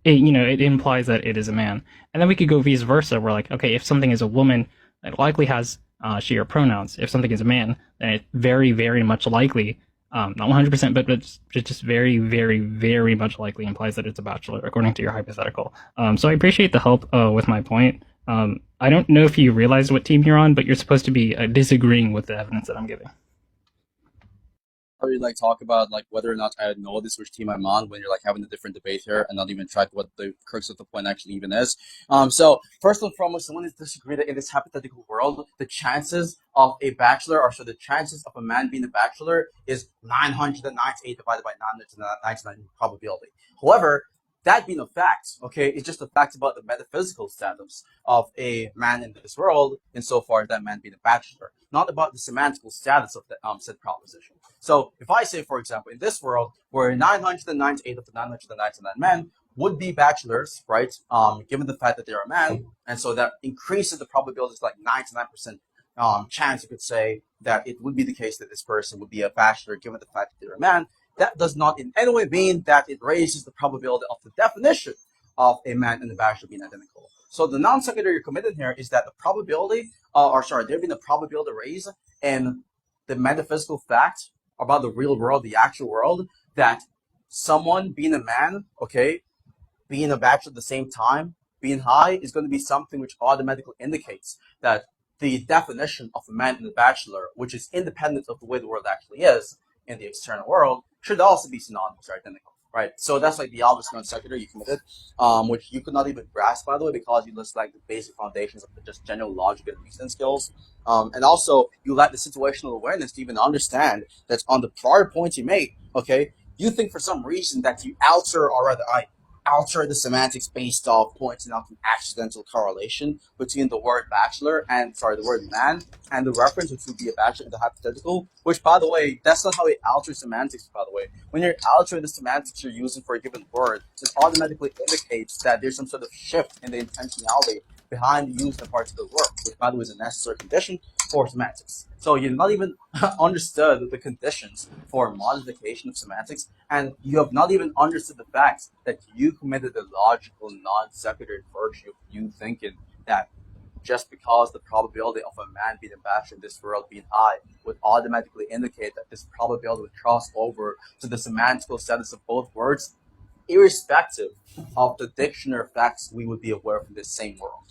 it implies that it is a man. And then we could go vice versa, where like, okay, if something is a woman, it likely has she/her pronouns. If something is a man, then it very, very much likely, not 100%, but it's just very, very, very much likely implies that it's a bachelor, according to your hypothetical. So I appreciate the help with my point. I don't know if you realize what team you're on, but you're supposed to be disagreeing with the evidence that I'm giving. I really like talk about like whether or not I know this which team I'm on when you're like having a different debate here and not even track what the crux of the point actually even is. So first and foremost, someone is disagreed that in this hypothetical world, the chances of a bachelor, or so the chances of a man being a bachelor is 998 divided by 999 probability. However, that being a fact, okay, it's just a fact about the metaphysical status of a man in this world, insofar as that man being a bachelor, not about the semantical status of the said proposition. So if I say, for example, in this world, where 998 of the 999 men would be bachelors, right, given the fact that they're a man, and so that increases the probability to like 99% chance, you could say, that it would be the case that this person would be a bachelor given the fact that they're a man. That does not in any way mean that it raises the probability of the definition of a man and a bachelor being identical. So the non sequitur you're committing here is that the probability, there being a probability raised in the metaphysical fact about the real world, the actual world, that someone being a man, okay, being a bachelor at the same time, being high, is going to be something which automatically indicates that the definition of a man and a bachelor, which is independent of the way the world actually is in the external world, should also be synonymous or identical, right? So that's like the obvious non sequitur you committed, which you could not even grasp, by the way, because you list like the basic foundations of the just general logic and reasoning skills. And also, you lack the situational awareness to even understand that on the prior points you made, okay, you think for some reason that you alter, or rather, I alter the semantics based off pointing out an accidental correlation between the word bachelor and, the word man and the reference, which would be a bachelor in the hypothetical, which, by the way, that's not how it alters semantics, by the way. When you're altering the semantics you're using for a given word, it automatically indicates that there's some sort of shift in the intentionality behind the use of the particular word, which, by the way, is a necessary condition for semantics. So you've not even understood the conditions for modification of semantics, and you have not even understood the fact that you committed a logical non sequitur in virtue of you thinking that just because the probability of a man being a bachelor in this world being high would automatically indicate that this probability would cross over to the semantical status of both words, irrespective of the dictionary facts we would be aware from this same world.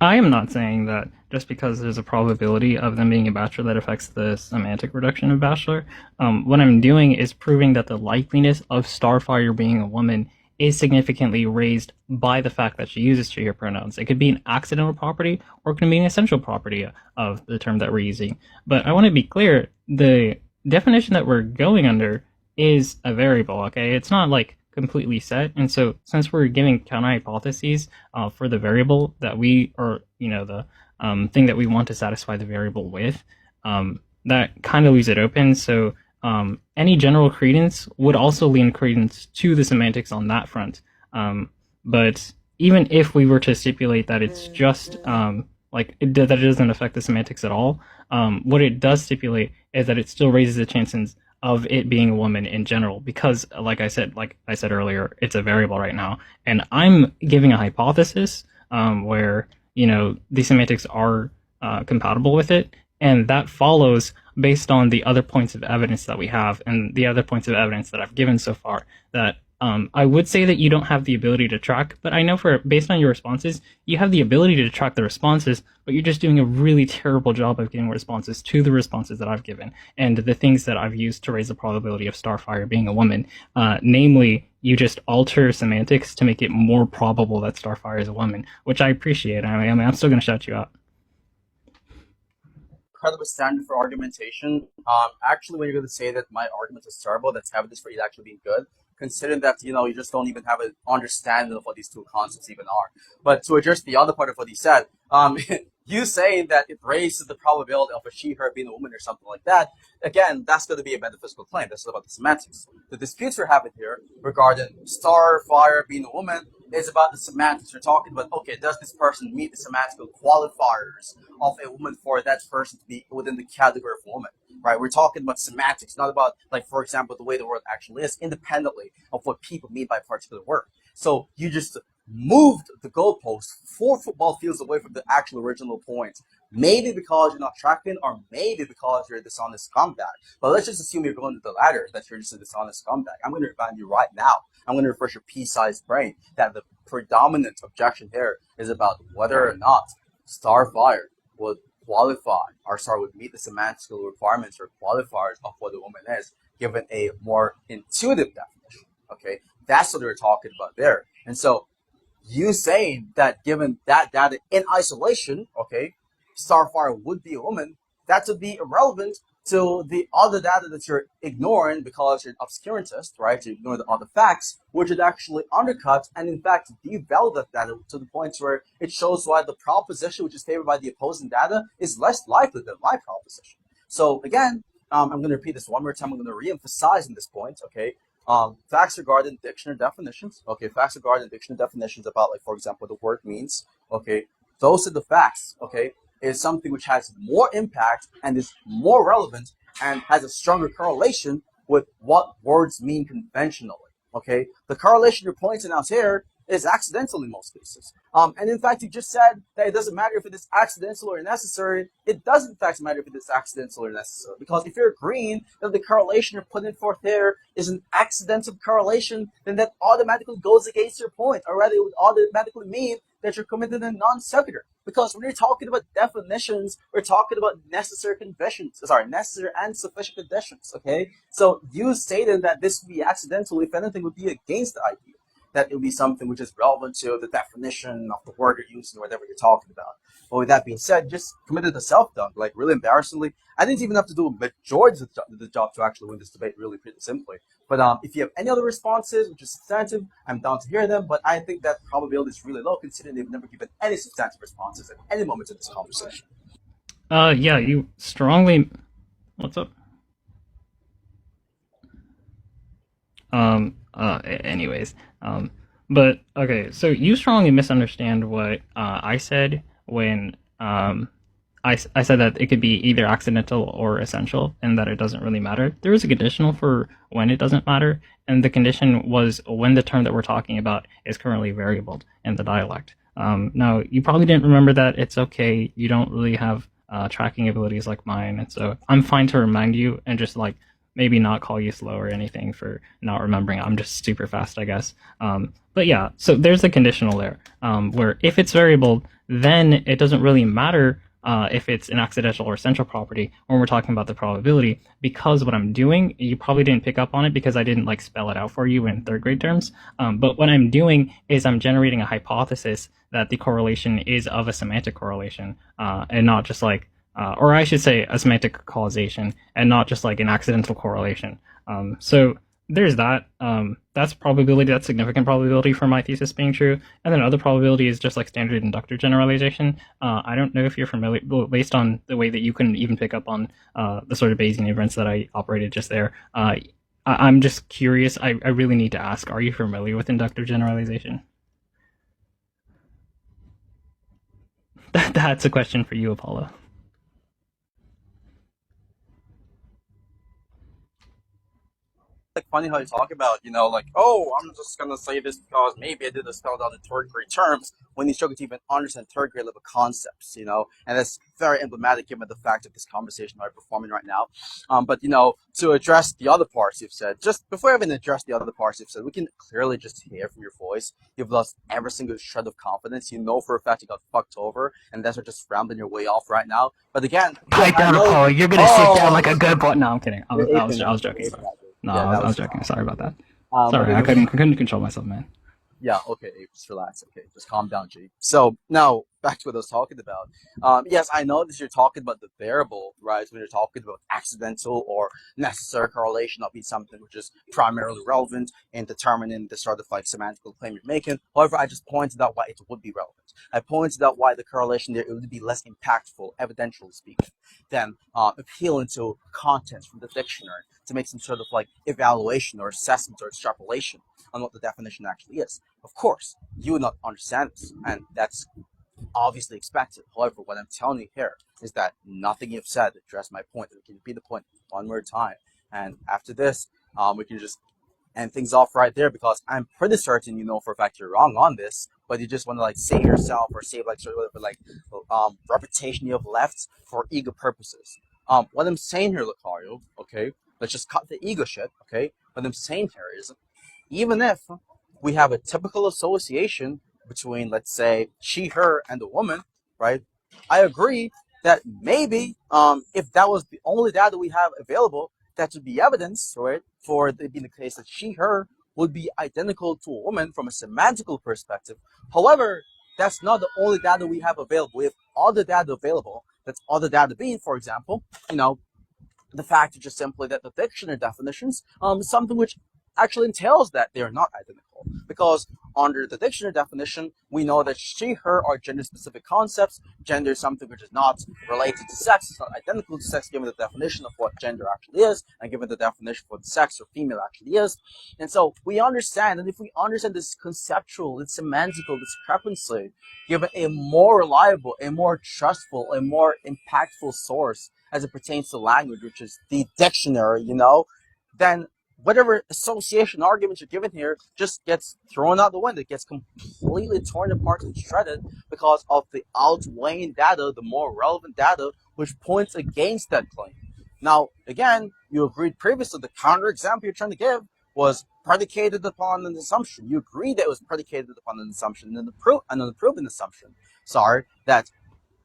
I am not saying that just because there's a probability of them being a bachelor that affects the semantic reduction of bachelor. What I'm doing is proving that the likeliness of Starfire being a woman is significantly raised by the fact that she uses she/her pronouns. It could be an accidental property, or it can be an essential property of the term that we're using. But I want to be clear, the definition that we're going under is a variable, okay? It's not like completely set, and so since we're giving counter hypotheses for the variable that we, or the thing that we want to satisfy the variable with, that kind of leaves it open. So any general credence would also lean credence to the semantics on that front. But even if we were to stipulate that it's just that it doesn't affect the semantics at all, what it does stipulate is that it still raises the chances of it being a woman in general, because like I said earlier, it's a variable right now, and I'm giving a hypothesis where the semantics are compatible with it, and that follows based on the other points of evidence that we have and the other points of evidence that I've given so far. That I would say that you don't have the ability to track, but I know based on your responses, you have the ability to track the responses, but you're just doing a really terrible job of giving responses to the responses that I've given and the things that I've used to raise the probability of Starfire being a woman. Namely, you just alter semantics to make it more probable that Starfire is a woman, which I appreciate. I'm still going to shout you out. Incredible standard for argumentation. Actually, when you're going to say that my argument is terrible, that's evidence for it actually being good. Considering that you just don't even have an understanding of what these two concepts even are. But to address the other part of what he said, you saying that it raises the probability of a she/her being a woman or something like that, again, that's going to be a metaphysical claim. That's about the semantics. The disputes we're having here regarding Starfire being a woman is about the semantics. We're talking about, okay, does this person meet the semantical qualifiers of a woman for that person to be within the category of woman? Right, we're talking about semantics, not about, like, for example, the way the word actually is, independently of what people mean by a particular word. So you just moved the goalpost 4 football fields away from the actual original point. Maybe because you're not tracking, or maybe because you're a dishonest scumbag. But let's just assume you're going to the latter, that you're just a dishonest scumbag. I'm going to remind you right now, I'm going to refresh your pea-sized brain, that the predominant objection here is about whether or not Starfire would qualify, or would meet the semantical requirements or qualifiers of what a woman is, given a more intuitive definition. Okay, that's what they're talking about there. And so, you saying that given that data in isolation, okay, Starfire would be a woman, that would be irrelevant to the other data that you're ignoring because you're an obscurantist, right? You ignore the other facts, which would actually undercut and in fact devalue that data to the point where it shows why the proposition which is favored by the opposing data is less likely than my proposition. So again, I'm going to repeat this one more time. I'm going to re-emphasize in this point, okay? Facts regarding dictionary definitions, okay? Facts regarding dictionary definitions about, like, for example, what the word means, okay? Those are the facts, okay? Is something which has more impact and is more relevant and has a stronger correlation with what words mean conventionally, okay? The correlation you're pointing out here is accidental in most cases. And in fact, you just said that it doesn't matter if it is accidental or necessary. It does in fact matter if it is accidental or necessary. Because if you're agreeing that the correlation you're putting forth here is an accidental correlation, then that automatically goes against your point. Or rather, it would automatically mean that you're committing a non sequitur. Because when you're talking about definitions, we're talking about necessary and sufficient conditions, okay? So you stated that this would be accidental, if anything, would be against the idea that it would be something which is relevant to the definition of the word you're using or whatever you're talking about. But with that being said, just committed a self-dunk, like really embarrassingly. I didn't even have to do a majority of the job to actually win this debate, really pretty simply. But if you have any other responses, which is substantive, I'm down to hear them. But I think that probability is really low, considering they've never given any substantive responses at any moment in this conversation. Yeah, you strongly... What's up? Anyways, but okay, so you strongly misunderstand what I said when I said that it could be either accidental or essential, and that it doesn't really matter. There is a conditional for when it doesn't matter, and the condition was when the term that we're talking about is currently variable in the dialect. Now, you probably didn't remember that. It's okay. You don't really have tracking abilities like mine, and so I'm fine to remind you and just like maybe not call you slow or anything for not remembering. I'm just super fast, I guess. But yeah, so there's the conditional there, where if it's variable, then it doesn't really matter if it's an accidental or essential property when we're talking about the probability, because what I'm doing, you probably didn't pick up on it because I didn't like spell it out for you in third grade terms. But what I'm doing is I'm generating a hypothesis that the correlation is of a semantic correlation, and not just like, or I should say a semantic causation, and not just like an accidental correlation. So there's that. That's probability. That's significant probability for my thesis being true. And then other probability is just like standard inductive generalization. I don't know if you're familiar, based on the way that you can even pick up on the sort of Bayesian inference that I operated just there. I'm just curious. I really need to ask: are you familiar with inductive generalization? That's a question for you, Apollo. Like funny how you talk about, like, oh, I'm just gonna say this because maybe I did this spelled out in third grade terms when you struggle to even understand third grade level concepts, and that's very emblematic given the fact of this conversation we're performing right now. But to address the other parts you've said, just before I even address the other parts you've said, we can clearly just hear from your voice you've lost every single shred of confidence. You know for a fact you got fucked over, and that's what just rambling your way off right now. But again, Pipe down, Apollo. You're gonna sit down like a good boy. No, I'm kidding. I was joking. No, Yeah, I was joking. Sorry about that. Sorry, okay, I couldn't control myself, man. Yeah, okay, just relax. Okay, just calm down, G. So now back to what I was talking about. Yes, I know that you're talking about the variable, right? When you're talking about accidental or necessary correlation of being something which is primarily relevant in determining the sort of like semantical claim you're making. However, I just pointed out why it would be relevant. I pointed out why the correlation there it would be less impactful, evidentially speaking, than appealing to contents from the dictionary to make some sort of like evaluation or assessment or extrapolation on what the definition actually is. Of course, you would not understand this, and that's obviously expected. However, what I'm telling you here is that nothing you've said addressed my point. We can repeat the point one more time, and after this, we can just end things off right there because I'm pretty certain you know for a fact you're wrong on this, but you just want to like save yourself or save like sort of like reputation you have left for ego purposes. What I'm saying here, Lucario, okay, let's just cut the ego shit, okay. What I'm saying here is even if we have a typical association between, let's say, she, her, and the woman, right? I agree that maybe if that was the only data we have available, that would be evidence, right, for it being the case that she, her would be identical to a woman from a semantical perspective. However, that's not the only data we have available. We have other data available. That's other data being, for example, the fact is just simply that the dictionary definitions is something which actually entails that they are not identical. Because under the dictionary definition, we know that she, her are gender-specific concepts. Gender is something which is not related to sex. It's not identical to sex given the definition of what gender actually is and given the definition for the sex or female actually is. And so we understand, and if we understand this conceptual, this semantical discrepancy, given a more reliable, a more trustful, a more impactful source as it pertains to language, which is the dictionary, then whatever association arguments you're given here just gets thrown out the window. It gets completely torn apart and shredded because of the outweighing data, the more relevant data, which points against that claim. Now, again, you agreed previously the counterexample you're trying to give was predicated upon an assumption. You agreed that it was predicated upon an assumption and an unproven assumption. Sorry, that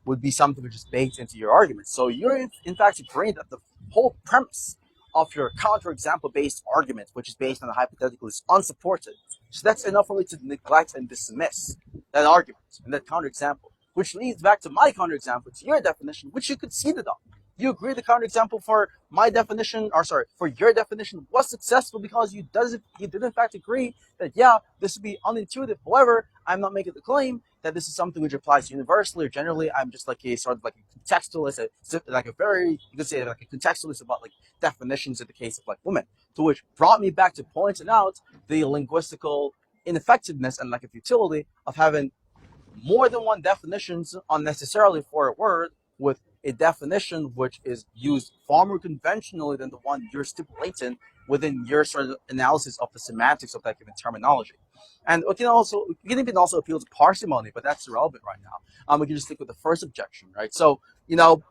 would be something which is baked into your argument. So you're in fact agreeing that the whole premise of your counterexample based argument, which is based on a hypothetical, is unsupported. So that's enough for me to neglect and dismiss that argument and that counterexample, which leads back to my counterexample, to your definition, which you conceded on. You agree the counterexample for my definition, for your definition was successful because you did in fact agree that, yeah, this would be unintuitive. However, I'm not making the claim that this is something which applies universally or generally. I'm just like a sort of like a contextualist, you could say like a contextualist about like definitions in the case of like women, to which brought me back to pointing out the linguistical ineffectiveness and like a futility of having more than one definitions unnecessarily for a word with a definition which is used far more conventionally than the one you're stipulating within your sort of analysis of the semantics of that given terminology. And we can even also appeal to parsimony, but that's irrelevant right now. We can just stick with the first objection, right? So,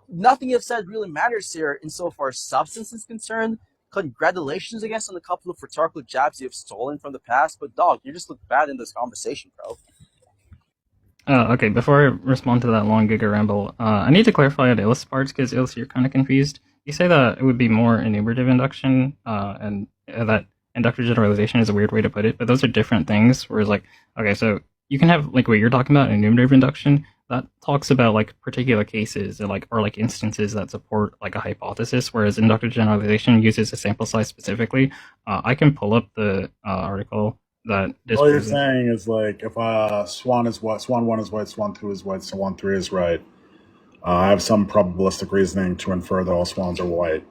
nothing you've said really matters here insofar as substance is concerned. Congratulations, I guess, on a couple of rhetorical jabs you've stolen from the past, but dog, you just look bad in this conversation, bro. Okay, before I respond to that long Giga ramble, I need to clarify the Illis parts, because Illis, you're kind of confused. You say that it would be more enumerative induction, and that inductive generalization is a weird way to put it, but those are different things, whereas, okay, so you can have, what you're talking about, enumerative induction, that talks about like particular cases and like or like instances that support like a hypothesis, whereas inductive generalization uses a sample size specifically. I can pull up the article that All you're disproves it. saying is like if swan is white, swan 1 is white, swan 2 is white, swan 3 is right. I have some probabilistic reasoning to infer that all swans are white.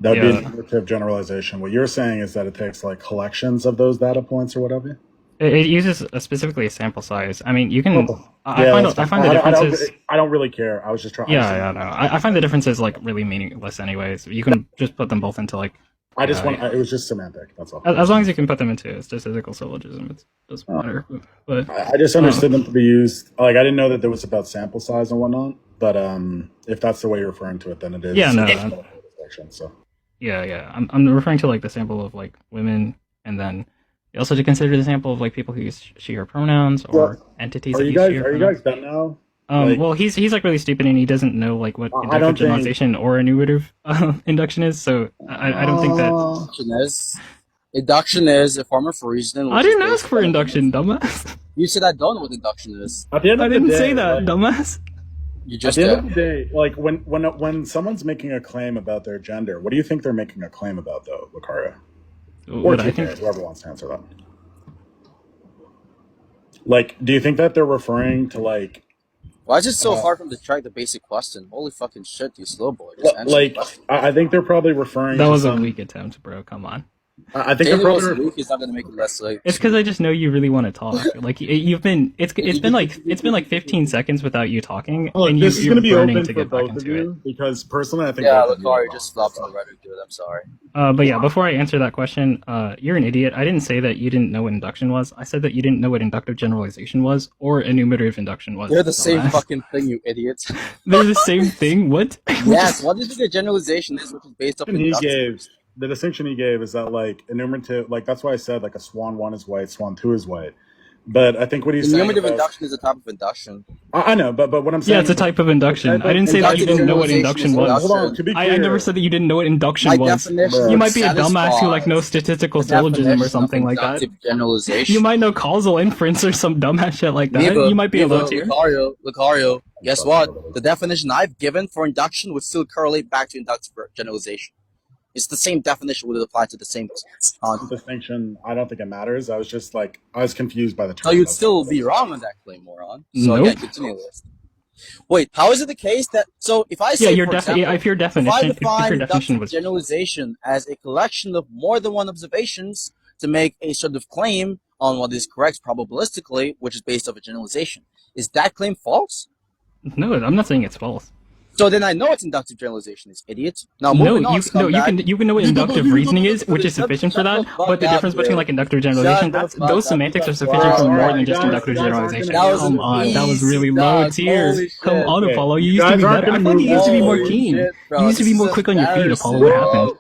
That would be an inductive generalization. What you're saying is that it takes like collections of those data points or whatever. It uses specifically a sample size. I mean, you can. I find the I differences. I don't really care. I was just trying. Yeah, no. I find the differences like really meaningless, anyways. You can just put them both into like. It was just semantic. That's all. As long as you can put them into a statistical syllogism, it doesn't matter. But I just understood them to be used. Like I didn't know that there was about sample size and whatnot. But if that's the way you're referring to it, then it is. Yeah, no. So. Yeah. I'm referring to like the sample of like women, and then you also to consider the sample of like people who use she/her pronouns or entities that use she/her pronouns. Are you guys done now? Well, he's like really stupid and he doesn't know like what inductive generalization or enumerative induction is. So I don't think that induction is a form of reasoning. I didn't ask for induction, dumbass. You said I don't know what induction is. At the end of I didn't say that, dumbass. You just at the end of the day, like when someone's making a claim about their gender, what do you think they're making a claim about, though, Lucario? Or TK, whoever wants to answer that. Like, do you think that they're referring to like? Why is it so hard from the track the basic question? Holy fucking shit, you slow boy. Like, I think they're probably referring. That was a weak attempt, bro. Come on. I think they're probably. He's not gonna make it less like. It's because I just know you really want to talk. Like you've been. It's been like 15 seconds without you talking, and this is going to be burning open to for get back both of into you it. because personally, I think. Yeah, Lucario just flopped on the Rhetoric, dude. I'm sorry. But yeah, before I answer that question, you're an idiot. I didn't say that you didn't know what induction was. I said that you didn't know what inductive generalization was or enumerative induction was. They're the same fucking thing, you idiots. They're the same thing? What? Yes, what do you think a generalization is, which is based off induction? The distinction he gave is that like enumerative, like that's why I said like a swan 1 is white, swan 2 is white. But I think what he's saying enumerative induction is a type of induction. I know, but what I'm saying, yeah, it's a type of induction. I didn't say that you didn't know what induction was. Hold on, to be clear, I never said that you didn't know what induction was. You might be a dumbass who like knows statistical syllogism or something like that. Generalization. You might know causal inference or some dumbass shit like that. You might be a low tier. Lucario, guess what? The definition I've given for induction would still correlate back to inductive generalization. It's the same definition would apply to the same distinction. I don't think it matters. I was just like, I was confused by the term. So you'd still be wrong on that claim, moron. So again, continue this. Wait, how is it the case that if I say if your definition was generalization as a collection of more than one observations to make a sort of claim on what is correct probabilistically, which is based off a generalization, is that claim false? No, I'm not saying it's false. So then I know it's inductive generalization, is idiot. Now you can know what inductive reasoning is, which is sufficient for that. But the difference between like inductive generalization, those semantics are sufficient for more than just inductive generalization. Come on, that was really low tier. Come on, Apollo, you used to be better. I thought you used to be more keen. You used to be more quick on your feet, Apollo. What happened?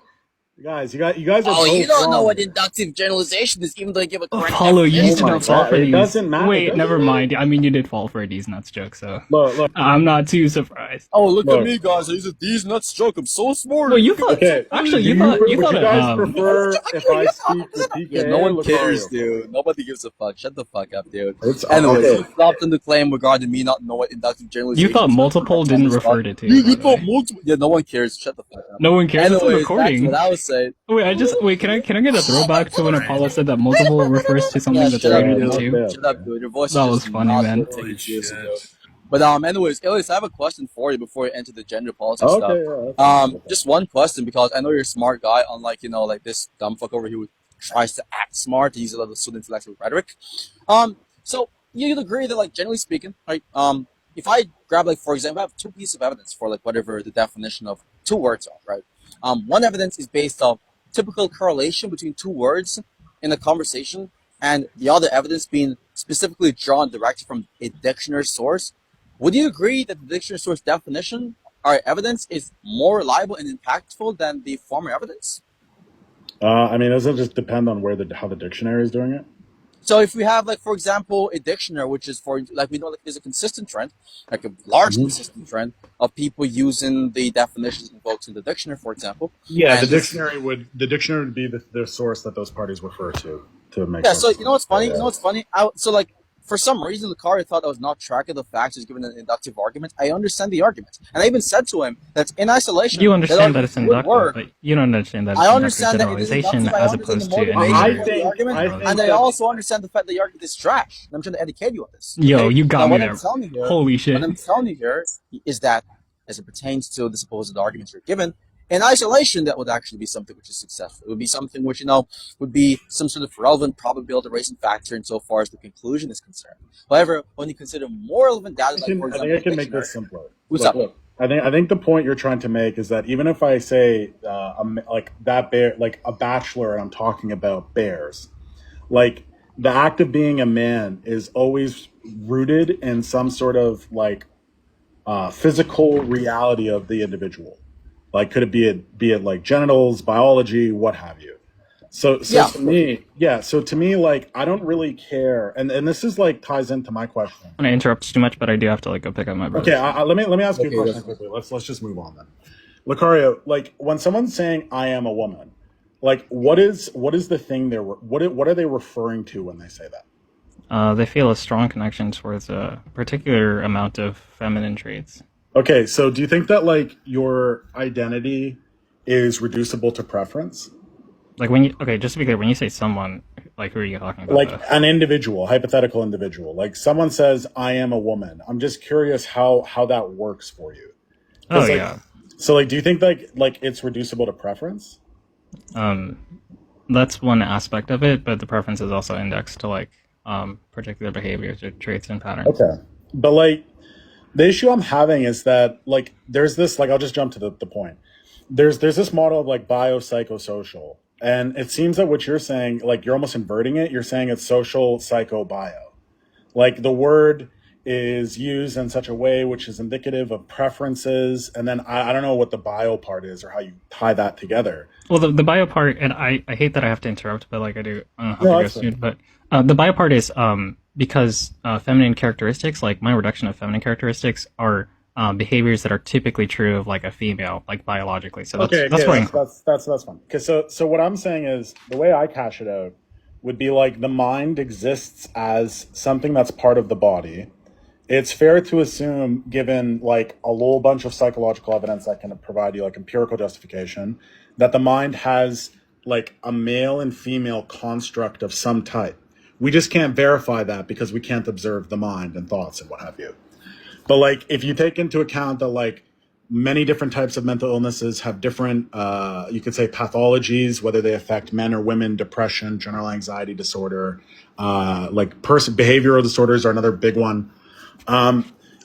Guys, you guys are. Oh, you don't know what inductive generalization is, even though you give a correct. Apollo, you used to not fall for these. It doesn't matter. Wait, never mind. I mean, you did fall for a D's nuts joke, so look. I'm not too surprised. Oh, look at me, guys! I use a D's nuts joke. I'm so smart. No, you thought. Actually, you thought. You guys prefer if I speak with PK? Yeah, no one cares, dude. Nobody gives a fuck. Shut the fuck up, dude. Anyways, you flopped on the claim regarding me not knowing what inductive generalization. You thought multiple didn't refer to it. You thought multiple. Yeah, no one cares. Shut the fuck up. No one cares. It's a recording. That's what I was saying. Wait, can I get a throwback to when Apollo said that multiple refers to something that's greater than two? Shut up, dude. Your voice that was funny, man. But anyways, Elias, I have a question for you before you enter the gender politics stuff. Just one question, because I know you're a smart guy, unlike like this dumb fuck over here who tries to act smart, to use a lot of pseudo intellectual rhetoric. So you'd agree that, like, generally speaking, right? If I grab, like, for example, I have two pieces of evidence for like whatever the definition of two words are, right? One evidence is based off typical correlation between two words in a conversation, and the other evidence being specifically drawn directly from a dictionary source. Would you agree that the dictionary source definition or evidence is more reliable and impactful than the former evidence? I mean, doesn't it just depend on how the dictionary is doing it? So if we have, like, for example, a dictionary, which is we know that there's a consistent trend, like a large consistent trend of people using the definitions invoked in the dictionary, for example. Yeah, the dictionary would be the source that those parties refer to make. Yeah. So you know what's funny? So like, for some reason, Lucario thought I was not tracking the facts. He was given an inductive argument. I understand the argument, and I even said to him that in isolation, You understand that it's argument would inductive, work. but you don't understand that it's I inductive understand that it is generalization inductive. I as understand opposed the to any motivation I for the think- argument, I think and I that- also understand the fact that the argument is trash. And I'm trying to educate you on this. Yo, okay? you got Now, me what there. I'm telling you here, Holy shit. what I'm telling you here is that, as it pertains to the supposed arguments you're given, in isolation, that would actually be something which is successful. It would be something which, would be some sort of relevant probability raising factor insofar as the conclusion is concerned. However, when you consider more relevant data, like, for I example, think I can make this simpler. What's Look, up? look, I think the point you're trying to make is that even if I say like that bear, like a bachelor, and I'm talking about bears, like the act of being a man is always rooted in some sort of like physical reality of the individual. Like, could it be it like genitals, biology, what have you? So Yeah. to me, like, I don't really care, and this is like ties into my question. I'm gonna interrupt too much, but I do have to like go pick up my brother. Okay, let me ask you a Okay, question that's quickly. Let's just move on then. Lucario, like when someone's saying "I am a woman," like what is the thing what are they referring to when they say that? They feel a strong connection towards a particular amount of feminine traits. Okay, so do you think that like your identity is reducible to preference? Like just to be clear, when you say someone, like who are you talking about? Like an individual, hypothetical individual. Like someone says, "I am a woman." I'm just curious how that works for you. Oh, like, yeah. So like, do you think like it's reducible to preference? That's one aspect of it, but the preference is also indexed to like particular behaviors or traits and patterns. Okay, but like the issue I'm having is that like there's this, like, I'll just jump to the point. There's this model of like biopsychosocial, and it seems that what you're saying, like, you're almost inverting it. You're saying it's social, psycho, bio. Like the word is used in such a way which is indicative of preferences, and then I don't know what the bio part is or how you tie that together. Well, the bio part, and I hate that I have to interrupt, but like I do have to No, go that's soon. But the bio part is because feminine characteristics, like my reduction of feminine characteristics, are behaviors that are typically true of like a female, like biologically. So that's why. That's fine. Because so what I'm saying is the way I cash it out would be like the mind exists as something that's part of the body. It's fair to assume, given like a whole bunch of psychological evidence that can provide you like empirical justification, that the mind has like a male and female construct of some type. We just can't verify that because we can't observe the mind and thoughts and what have you. But like, if you take into account that like many different types of mental illnesses have different, you could say, pathologies, whether they affect men or women, depression, general anxiety disorder, like behavioral disorders are another big one.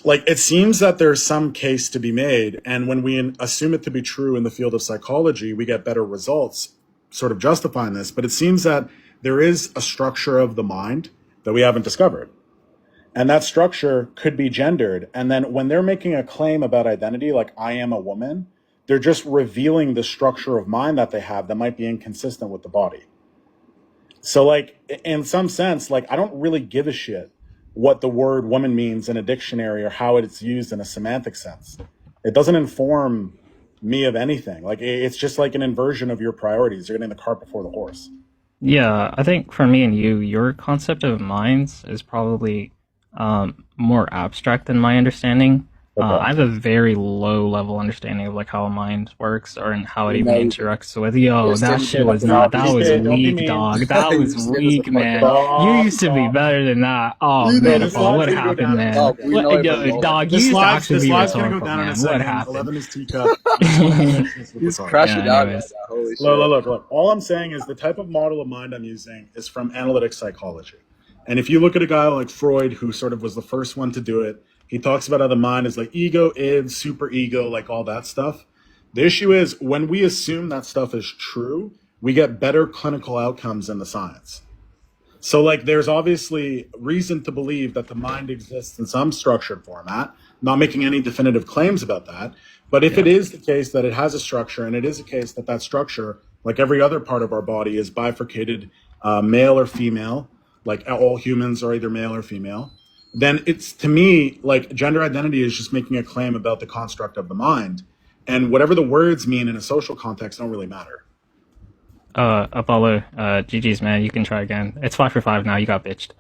Like, it seems that there's some case to be made, and when we assume it to be true in the field of psychology, we get better results sort of justifying this. But it seems that there is a structure of the mind that we haven't discovered, and that structure could be gendered. And then when they're making a claim about identity, like "I am a woman," they're just revealing the structure of mind that they have that might be inconsistent with the body. So like, in some sense, like, I don't really give a shit what the word woman means in a dictionary or how it's used in a semantic sense. It doesn't inform me of anything. Like, it's just like an inversion of your priorities. You're getting the cart before the horse. Yeah, I think for me and you, your concept of minds is probably more abstract than my understanding. Okay. I have a very low level understanding of like how a mind works or and how it even interacts with. Yo, that shit was not. That was weak, dog. That was weak, man. You used to be better than that. Oh, man, what happened, man? Dog, you used to actually be rhetorical, man. What happened? 11 is teacup. He's crashing out. Holy shit. Look. All I'm saying is the type of model of mind I'm using is from analytic psychology. And if you look at a guy like Freud, who sort of was the first one to do it, he talks about how the mind is like ego, id, super ego, like all that stuff. The issue is when we assume that stuff is true, we get better clinical outcomes in the science. So like, there's obviously reason to believe that the mind exists in some structured format, not making any definitive claims about that. But if it is the case that it has a structure, and it is a case that that structure, like every other part of our body, is bifurcated male or female, like all humans are either male or female, then it's, to me, like, gender identity is just making a claim about the construct of the mind. And whatever the words mean in a social context don't really matter. Apollo, GG's, man. You can try again. It's 5 for 5 now. You got bitched.